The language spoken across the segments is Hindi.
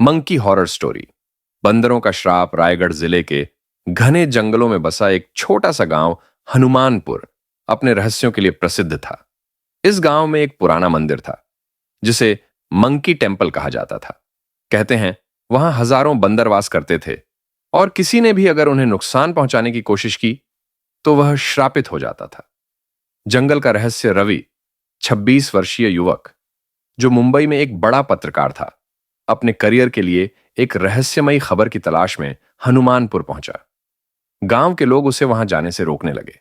Monkey horror story. बंदरों का श्राप। रायगढ़ जिले के घने जंगलों में बसा एक छोटा सा गांव हनुमानपुर अपने रहस्यों के लिए प्रसिद्ध था। इस गांव में एक पुराना मंदिर था जिसे मंकी टेम्पल कहा जाता था। कहते हैं वहां हजारों बंदर वास करते थे और किसी ने भी अगर उन्हें नुकसान पहुंचाने की कोशिश की तो वह श्रापित हो जाता था। जंगल का रहस्य। रवि 26 वर्षीय युवक जो मुंबई में एक बड़ा पत्रकार था, अपने करियर के लिए एक रहस्यमयी खबर की तलाश में हनुमानपुर पहुंचा। गांव के लोग उसे वहां जाने से रोकने लगे।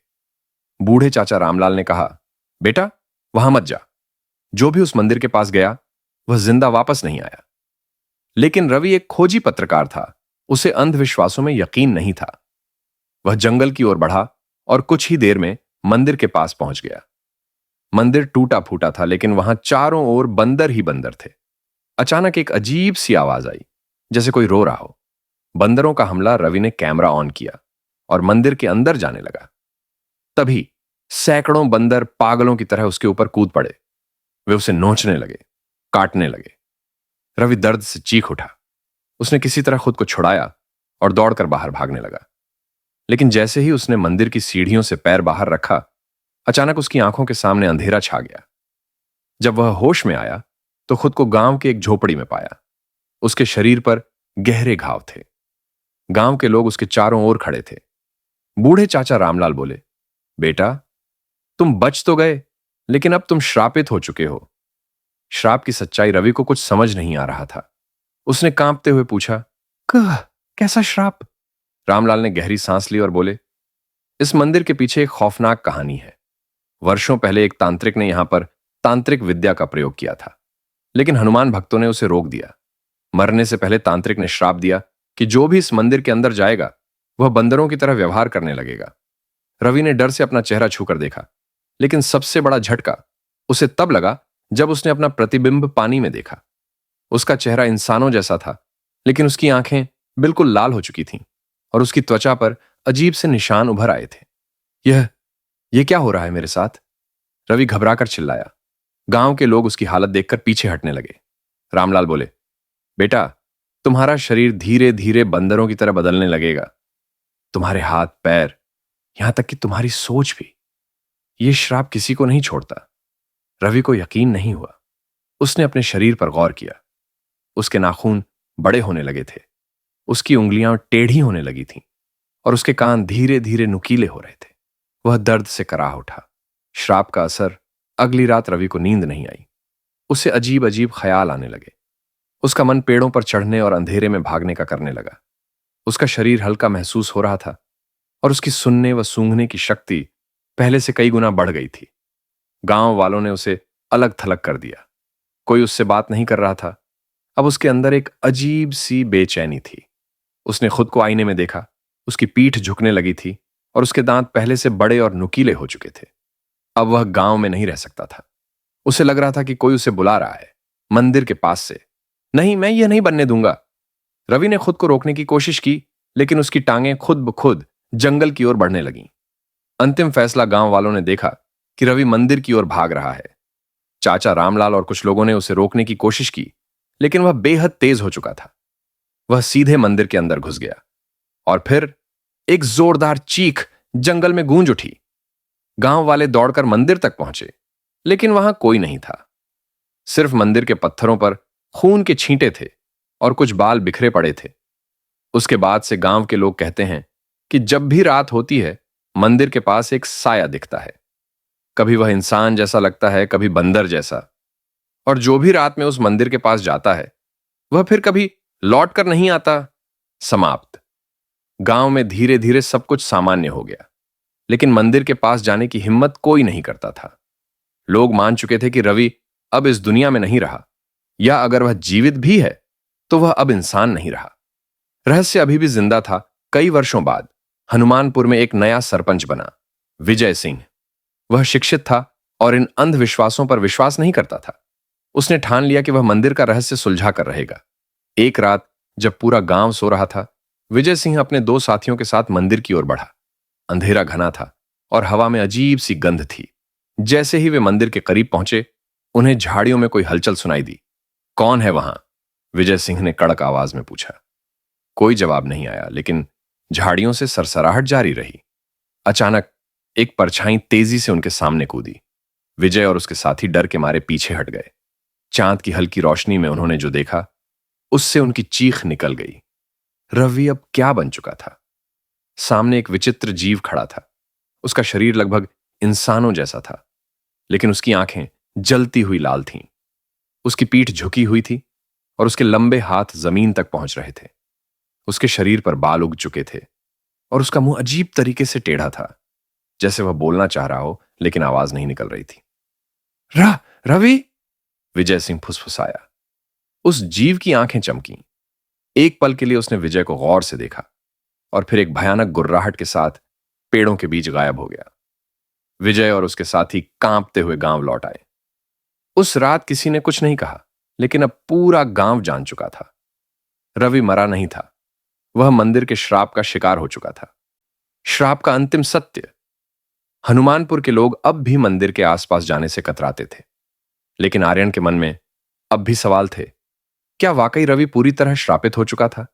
बूढ़े चाचा रामलाल ने कहा, बेटा वहां मत जा। जो भी उस मंदिर के पास गया वह जिंदा वापस नहीं आया। लेकिन रवि एक खोजी पत्रकार था, उसे अंधविश्वासों में यकीन नहीं था। वह जंगल की ओर बढ़ा और कुछ ही देर में मंदिर के पास पहुंच गया। मंदिर टूटा फूटा था लेकिन वहां चारों ओर बंदर ही बंदर थे। अचानक एक अजीब सी आवाज आई, जैसे कोई रो रहा हो। बंदरों का हमला। रवि ने कैमरा ऑन किया और मंदिर के अंदर जाने लगा। तभी सैकड़ों बंदर पागलों की तरह उसके ऊपर कूद पड़े। वे उसे नोचने लगे, काटने लगे। रवि दर्द से चीख उठा। उसने किसी तरह खुद को छुड़ाया और दौड़कर बाहर भागने लगा। लेकिन जैसे ही उसने मंदिर की सीढ़ियों से पैर बाहर रखा, अचानक उसकी आंखों के सामने अंधेरा छा गया। जब वह होश में आया तो खुद को गांव के एक झोपड़ी में पाया। उसके शरीर पर गहरे घाव थे। गांव के लोग उसके चारों ओर खड़े थे। बूढ़े चाचा रामलाल बोले, बेटा तुम बच तो गए लेकिन अब तुम श्रापित हो चुके हो। श्राप की सच्चाई रवि को कुछ समझ नहीं आ रहा था। उसने कांपते हुए पूछा, कैसा श्राप? रामलाल ने गहरी सांस ली और बोले, इस मंदिर के पीछे एक खौफनाक कहानी है। वर्षों पहले एक तांत्रिक ने यहां पर तांत्रिक विद्या का प्रयोग किया था, लेकिन हनुमान भक्तों ने उसे रोक दिया। मरने से पहले तांत्रिक ने श्राप दिया कि जो भी इस मंदिर के अंदर जाएगा वह बंदरों की तरह व्यवहार करने लगेगा। रवि ने डर से अपना चेहरा छूकर देखा, लेकिन सबसे बड़ा झटका उसे तब लगा जब उसने अपना प्रतिबिंब पानी में देखा। उसका चेहरा इंसानों जैसा था, लेकिन उसकी आंखें बिल्कुल लाल हो चुकी थीं और उसकी त्वचा पर अजीब से निशान उभर आए थे। यह क्या हो रहा है मेरे साथ? रवि घबराकर चिल्लाया। गांव के लोग उसकी हालत देखकर पीछे हटने लगे। रामलाल बोले, बेटा तुम्हारा शरीर धीरे धीरे बंदरों की तरह बदलने लगेगा। तुम्हारे हाथ पैर, यहां तक कि तुम्हारी सोच भी। यह श्राप किसी को नहीं छोड़ता। रवि को यकीन नहीं हुआ। उसने अपने शरीर पर गौर किया। उसके नाखून बड़े होने लगे थे, उसकी उंगलियां टेढ़ी होने लगी थीं और उसके कान धीरे धीरे नुकीले हो रहे थे। वह दर्द से कराह उठा। श्राप का असर। अगली रात रवि को नींद नहीं आई। उसे अजीब अजीब ख्याल आने लगे। उसका मन पेड़ों पर चढ़ने और अंधेरे में भागने का करने लगा। उसका शरीर हल्का महसूस हो रहा था और उसकी सुनने व सूंघने की शक्ति पहले से कई गुना बढ़ गई थी। गांव वालों ने उसे अलग थलग कर दिया। कोई उससे बात नहीं कर रहा था। अब उसके अंदर एक अजीब सी बेचैनी थी। उसने खुद को आईने में देखा। उसकी पीठ झुकने लगी थी और उसके दांत पहले से बड़े और नुकीले हो चुके थे। अब वह गांव में नहीं रह सकता था। उसे लग रहा था कि कोई उसे बुला रहा है, मंदिर के पास से। नहीं, मैं यह नहीं बनने दूंगा। रवि ने खुद को रोकने की कोशिश की, लेकिन उसकी टांगें खुद ब खुद जंगल की ओर बढ़ने लगीं। अंतिम फैसला। गांव वालों ने देखा कि रवि मंदिर की ओर भाग रहा है। चाचा रामलाल और कुछ लोगों ने उसे रोकने की कोशिश की, लेकिन वह बेहद तेज हो चुका था। वह सीधे मंदिर के अंदर घुस गया और फिर एक जोरदार चीख जंगल में गूंज उठी। गांव वाले दौड़कर मंदिर तक पहुंचे, लेकिन वहां कोई नहीं था। सिर्फ मंदिर के पत्थरों पर खून के छींटे थे और कुछ बाल बिखरे पड़े थे। उसके बाद से गांव के लोग कहते हैं कि जब भी रात होती है मंदिर के पास एक साया दिखता है। कभी वह इंसान जैसा लगता है, कभी बंदर जैसा। और जो भी रात में उस मंदिर के पास जाता है वह फिर कभी लौट कर नहीं आता। समाप्त। गांव में धीरे धीरे सब कुछ सामान्य हो गया, लेकिन मंदिर के पास जाने की हिम्मत कोई नहीं करता था। लोग मान चुके थे कि रवि अब इस दुनिया में नहीं रहा, या अगर वह जीवित भी है तो वह अब इंसान नहीं रहा। रहस्य अभी भी जिंदा था। कई वर्षों बाद हनुमानपुर में एक नया सरपंच बना, विजय सिंह। वह शिक्षित था और इन अंधविश्वासों पर विश्वास नहीं करता था। उसने ठान लिया कि वह मंदिर का रहस्य सुलझा कर रहेगा। एक रात जब पूरा गांव सो रहा था, विजय सिंह अपने 2 साथियों के साथ मंदिर की ओर बढ़ा। अंधेरा घना था और हवा में अजीब सी गंध थी। जैसे ही वे मंदिर के करीब पहुंचे, उन्हें झाड़ियों में कोई हलचल सुनाई दी। कौन है वहां? विजय सिंह ने कड़क आवाज में पूछा। कोई जवाब नहीं आया, लेकिन झाड़ियों से सरसराहट जारी रही। अचानक एक परछाई तेजी से उनके सामने कूदी। विजय और उसके साथी डर के मारे पीछे हट गए। चांद की हल्की रोशनी में उन्होंने जो देखा, उससे उनकी चीख निकल गई। रवि अब क्या बन चुका था? सामने एक विचित्र जीव खड़ा था। उसका शरीर लगभग इंसानों जैसा था, लेकिन उसकी आंखें जलती हुई लाल थीं। उसकी पीठ झुकी हुई थी और उसके लंबे हाथ जमीन तक पहुंच रहे थे। उसके शरीर पर बाल उग चुके थे और उसका मुंह अजीब तरीके से टेढ़ा था, जैसे वह बोलना चाह रहा हो, लेकिन आवाज नहीं निकल रही थी। रवि, विजय सिंह फुसफुसाया। उस जीव की आंखें चमकीं। एक पल के लिए उसने विजय को गौर से देखा और फिर एक भयानक गुर्राहट के साथ पेड़ों के बीच गायब हो गया। विजय और उसके साथी कांपते हुए गांव लौट आए। उस रात किसी ने कुछ नहीं कहा, लेकिन अब पूरा गांव जान चुका था, रवि मरा नहीं था। वह मंदिर के श्राप का शिकार हो चुका था। श्राप का अंतिम सत्य। हनुमानपुर के लोग अब भी मंदिर के आसपास जाने से कतराते थे, लेकिन आर्यन के मन में अब भी सवाल थे। क्या वाकई रवि पूरी तरह श्रापित हो चुका था?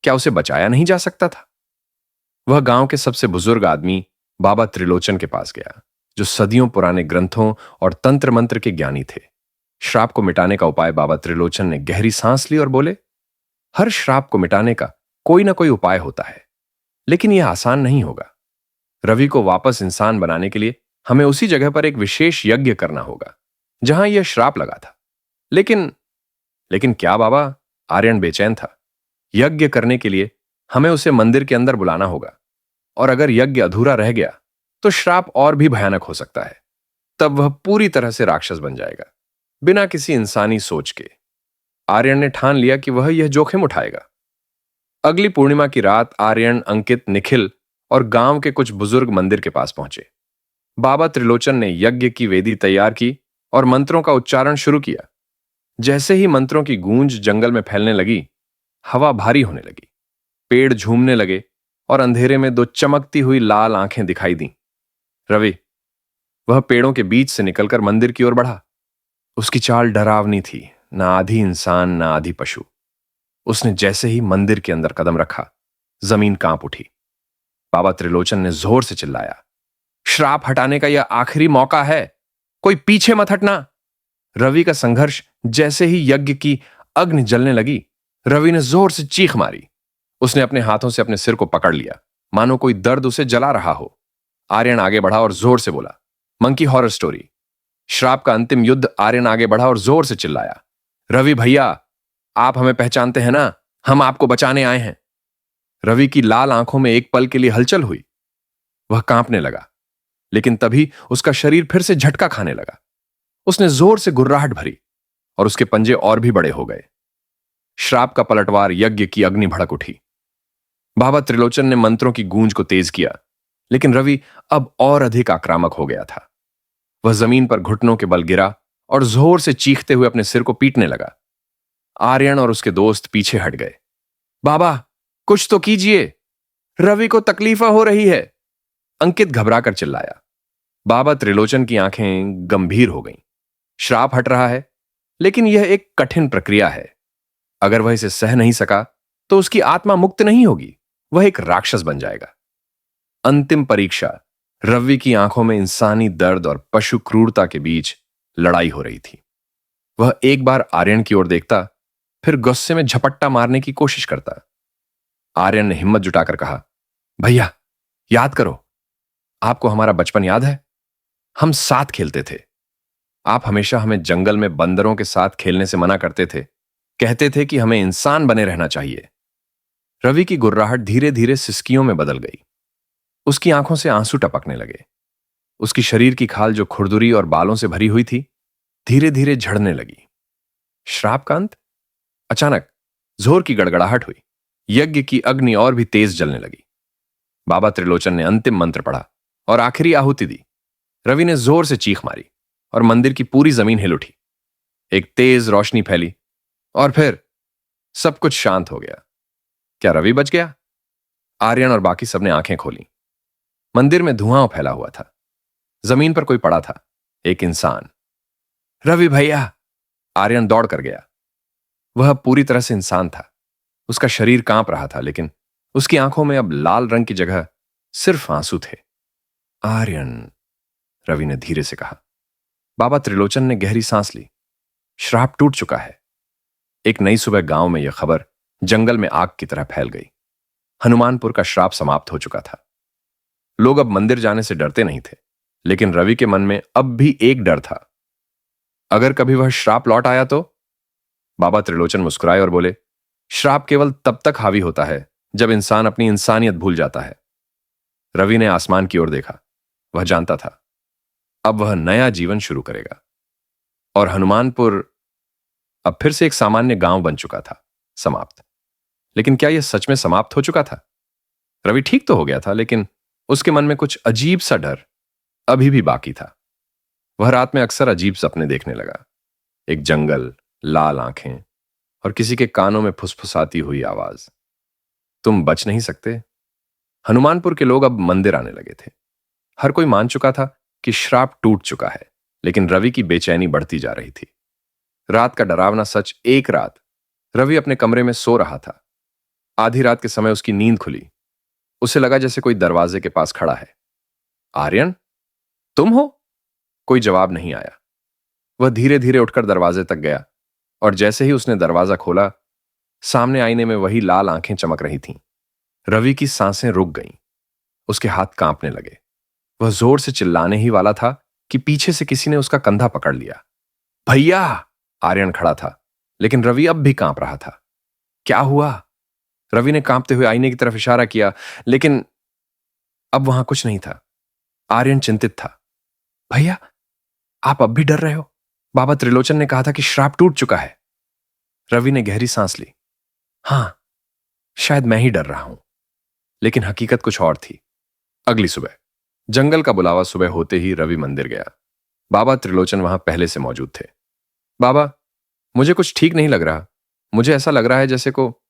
क्या उसे बचाया नहीं जा सकता था? वह गांव के सबसे बुजुर्ग आदमी बाबा त्रिलोचन के पास गया, जो सदियों पुराने ग्रंथों और तंत्र मंत्र के ज्ञानी थे। श्राप को मिटाने का उपाय बाबा त्रिलोचन ने गहरी सांस ली और बोले, हर श्राप को मिटाने का कोई ना कोई उपाय होता है, लेकिन यह आसान नहीं होगा। रवि को वापस इंसान बनाने के लिए हमें उसी जगह पर एक विशेष यज्ञ करना होगा जहां यह श्राप लगा था। लेकिन क्या बाबा? आर्यन बेचैन था। यज्ञ करने के लिए हमें उसे मंदिर के अंदर बुलाना होगा, और अगर यज्ञ अधूरा रह गया तो श्राप और भी भयानक हो सकता है। तब वह पूरी तरह से राक्षस बन जाएगा, बिना किसी इंसानी सोच के। आर्यन ने ठान लिया कि वह यह जोखिम उठाएगा। अगली पूर्णिमा की रात आर्यन, अंकित, निखिल और गांव के कुछ बुजुर्ग मंदिर के पास पहुंचे। बाबा त्रिलोचन ने यज्ञ की वेदी तैयार की और मंत्रों का उच्चारण शुरू किया। जैसे ही मंत्रों की गूंज जंगल में फैलने लगी, हवा भारी होने लगी, पेड़ झूमने लगे और अंधेरे में दो चमकती हुई लाल आंखें दिखाई दीं। रवि, वह पेड़ों के बीच से निकलकर मंदिर की ओर बढ़ा। उसकी चाल डरावनी थी, ना आधी इंसान ना आधी पशु। उसने जैसे ही मंदिर के अंदर कदम रखा, जमीन कांप उठी। बाबा त्रिलोचन ने जोर से चिल्लाया, श्राप हटाने का यह आखिरी मौका है, कोई पीछे मत हटना। रवि का संघर्ष जैसे ही यज्ञ की अग्नि जलने लगी, रवि ने जोर से चीख मारी। उसने अपने हाथों से अपने सिर को पकड़ लिया, मानो कोई दर्द उसे जला रहा हो। आर्यन आगे बढ़ा और जोर से बोला, मंकी हॉरर स्टोरी। श्राप का अंतिम युद्ध। आर्यन आगे बढ़ा और जोर से चिल्लाया, रवि भैया, आप हमें पहचानते हैं ना? हम आपको बचाने आए हैं। रवि की लाल आंखों में एक पल के लिए हलचल हुई। वह कांपने लगा, लेकिन तभी उसका शरीर फिर से झटका खाने लगा। उसने जोर से गुर्राहट भरी और उसके पंजे और भी बड़े हो गए। श्राप का पलटवार यज्ञ की अग्नि भड़क उठी। बाबा त्रिलोचन ने मंत्रों की गूंज को तेज किया, लेकिन रवि अब और अधिक आक्रामक हो गया था। वह जमीन पर घुटनों के बल गिरा और जोर से चीखते हुए अपने सिर को पीटने लगा। आर्यन और उसके दोस्त पीछे हट गए। बाबा, कुछ तो कीजिए, रवि को तकलीफ हो रही है, अंकित घबराकर चिल्लाया। बाबा त्रिलोचन की आंखें गंभीर हो गईं। श्राप हट रहा है, लेकिन यह एक कठिन प्रक्रिया है। अगर वह इसे सह नहीं सका तो उसकी आत्मा मुक्त नहीं होगी, वह एक राक्षस बन जाएगा। अंतिम परीक्षा। रवि की आंखों में इंसानी दर्द और पशु क्रूरता के बीच लड़ाई हो रही थी। वह एक बार आर्यन की ओर देखता, फिर गुस्से में झपट्टा मारने की कोशिश करता। आर्यन ने हिम्मत जुटाकर कहा, भैया, याद करो, आपको हमारा बचपन याद है? हम साथ खेलते थे। आप हमेशा हमें जंगल में बंदरों के साथ खेलने से मना करते थे, कहते थे कि हमें इंसान बने रहना चाहिए। रवि की गुर्राहट धीरे धीरे सिसकियों में बदल गई। उसकी आंखों से आंसू टपकने लगे। उसकी शरीर की खाल, जो खुरदुरी और बालों से भरी हुई थी, धीरे धीरे झड़ने लगी। श्राप का अंत। अचानक जोर की गड़गड़ाहट हुई। यज्ञ की अग्नि और भी तेज जलने लगी। बाबा त्रिलोचन ने अंतिम मंत्र पढ़ा और आखिरी आहुति दी। रवि ने जोर से चीख मारी और मंदिर की पूरी जमीन हिल उठी। एक तेज रोशनी फैली और फिर सब कुछ शांत हो गया। क्या रवि बच गया? आर्यन और बाकी सबने आंखें खोली। मंदिर में धुआं फैला हुआ था। जमीन पर कोई पड़ा था, एक इंसान। रवि भैया! आर्यन दौड़ कर गया। वह पूरी तरह से इंसान था। उसका शरीर कांप रहा था, लेकिन उसकी आंखों में अब लाल रंग की जगह सिर्फ आंसू थे। आर्यन, रवि ने धीरे से कहा। बाबा त्रिलोचन ने गहरी सांस ली। श्राप टूट चुका है। एक नई सुबह गांव में यह खबर जंगल में आग की तरह फैल गई। हनुमानपुर का श्राप समाप्त हो चुका था। लोग अब मंदिर जाने से डरते नहीं थे, लेकिन रवि के मन में अब भी एक डर था। अगर कभी वह श्राप लौट आया तो? बाबा त्रिलोचन मुस्कुराए और बोले, श्राप केवल तब तक हावी होता है जब इंसान अपनी इंसानियत भूल जाता है। रवि ने आसमान की ओर देखा। वह जानता था अब वह नया जीवन शुरू करेगा। और हनुमानपुर अब फिर से एक सामान्य गांव बन चुका था, समाप्त। लेकिन क्या यह सच में समाप्त हो चुका था? रवि ठीक तो हो गया था, लेकिन उसके मन में कुछ अजीब सा डर अभी भी बाकी था। वह रात में अक्सर अजीब सपने देखने लगा। एक जंगल, लाल आंखें और किसी के कानों में फुसफुसाती हुई आवाज, तुम बच नहीं सकते। हनुमानपुर के लोग अब मंदिर आने लगे थे। हर कोई मान चुका था कि श्राप टूट चुका है, लेकिन रवि की बेचैनी बढ़ती जा रही थी। रात का डरावना सच, एक रात रवि अपने कमरे में सो रहा था। आधी रात के समय उसकी नींद खुली। उसे लगा जैसे कोई दरवाजे के पास खड़ा है। आर्यन, तुम हो? कोई जवाब नहीं आया। वह धीरे धीरे उठकर दरवाजे तक गया, और जैसे ही उसने दरवाजा खोला, सामने आईने में वही लाल आंखें चमक रही थीं। रवि की सांसें रुक गईं। उसके हाथ कांपने लगे। वह जोर से चिल्लाने ही वाला था कि पीछे से किसी ने उसका कंधा पकड़ लिया। भैया! आर्यन खड़ा था, लेकिन रवि अब भी कांप रहा था। क्या हुआ? रवि ने कांपते हुए आईने की तरफ इशारा किया, लेकिन अब वहां कुछ नहीं था। आर्यन चिंतित था। भैया, आप अब भी डर रहे हो? बाबा त्रिलोचन ने कहा था कि श्राप टूट चुका है। रवि ने गहरी सांस ली। हां, शायद मैं ही डर रहा हूं, लेकिन हकीकत कुछ और थी। अगली सुबह जंगल का बुलावा सुबह होते ही रवि मंदिर गया। बाबा त्रिलोचन वहां पहले से मौजूद थे। बाबा, मुझे कुछ ठीक नहीं लग रहा। मुझे ऐसा लग रहा है जैसे को